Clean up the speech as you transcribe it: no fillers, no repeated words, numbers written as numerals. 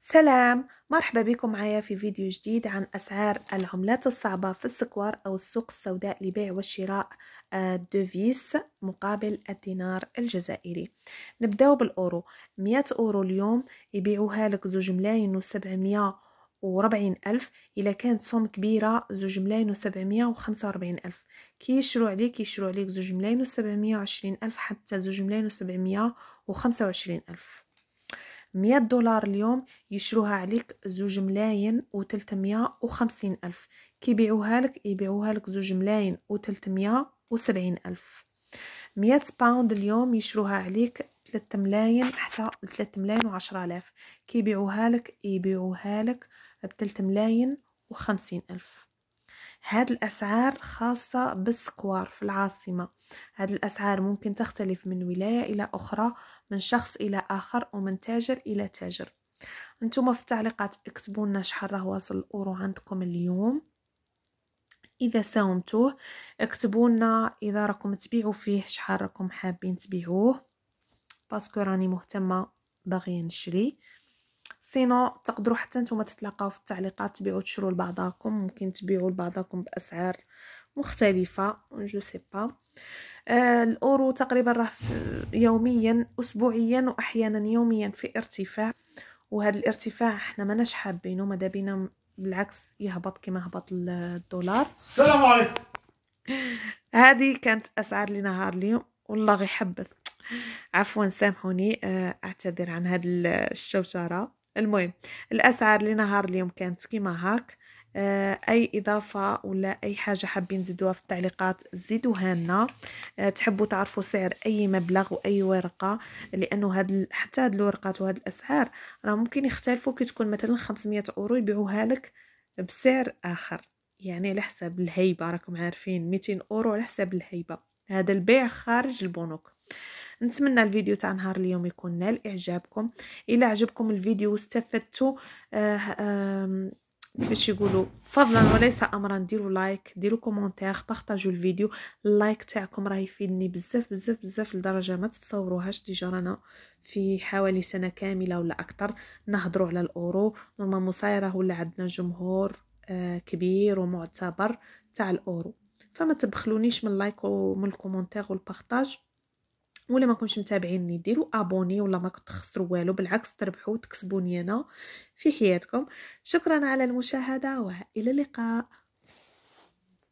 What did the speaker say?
سلام، مرحبا بكم معايا في فيديو جديد عن أسعار العملات الصعبة في السكوار أو السوق السوداء لبيع وشراء الدوفيس مقابل الدينار الجزائري. نبداو بالأورو. 100 أورو اليوم يبيعوها لك 2,740 ألف. إلا كانت سوم كبيرة 2,745 ألف. كي يشرو عليك 2,720 ألف حتى 2,725 ألف. 100 دولار اليوم يشروها عليك 2,350 ألف. كي يبيعوها لك 2,370 ألف. 100 باوند اليوم يشروها عليك 3 ملاين حتى 3 ملاين و10 آلاف. كي يبيعوها لك ب 3 ملاين و50 ألف. هاد الأسعار خاصة بالسكوار في العاصمة. هاد الأسعار ممكن تختلف من ولاية إلى أخرى، من شخص إلى آخر، ومن تاجر إلى تاجر. انتم في التعليقات اكتبوا لنا شحال راه واصل الأورو عندكم اليوم. إذا ساومتوه اكتبوا لنا إذا راكم تبيعوا فيه شحال راكم حابين تبيعوه، باسكو راني مهتمة باغية نشري. سينو تقدروا حتى نتوما تتلاقاو في التعليقات تبيعوا تشروا لبعضاكم، ممكن تبيعوا لبعضاكم بأسعار مختلفة جو سي با. الأورو تقريبا راه يوميا أسبوعيا وأحيانا يوميا في ارتفاع، وهذا الارتفاع احنا ماناش حابينه، ماذا بينا بالعكس يهبط كما هبط الدولار. السلام عليكم. هذه كانت أسعار لنهار اليوم، والله غير حبس، عفوا سامحوني، أعتذر عن هذه الشوشرة. المهم الأسعار لنهار اليوم كانت كما هاك. أي إضافة ولا أي حاجة حابين نزيدوها في التعليقات زيدوها لنا. تحبوا تعرفوا سعر أي مبلغ وأي ورقة، لأنه حتى هاد الورقات وهاد الأسعار راه ممكن يختلفوا. كي تكون مثلا 500 أورو يبيعوها لك بسعر آخر، يعني على حساب الهيبة. راكم عارفين 200 أورو على حساب الهيبة، هذا البيع خارج البنوك. نتمنى الفيديو تاع نهار اليوم يكون نال اعجابكم. الى عجبكم الفيديو واستفدتوا كيفاش يقولوا فضلا وليس امرا ديروا لايك، ديروا كومونتير، بارطاجوا الفيديو. اللايك تاعكم راه يفيدني بزاف بزاف بزاف لدرجه ما تتصوروهاش. ديجا رانا في حوالي سنه كامله ولا اكثر نهضروا على الاورو، نورمالمون صايره ولا عندنا جمهور كبير ومعتبر تاع الاورو. فما تبخلونيش من اللايك ومن الكومونتير والبارطاج. ولا ما كنتش متابعيني ديروا ابوني، ولا ما تخسروا والو، بالعكس تربحوا وتكسبوني انا في حياتكم. شكرا على المشاهده والى اللقاء.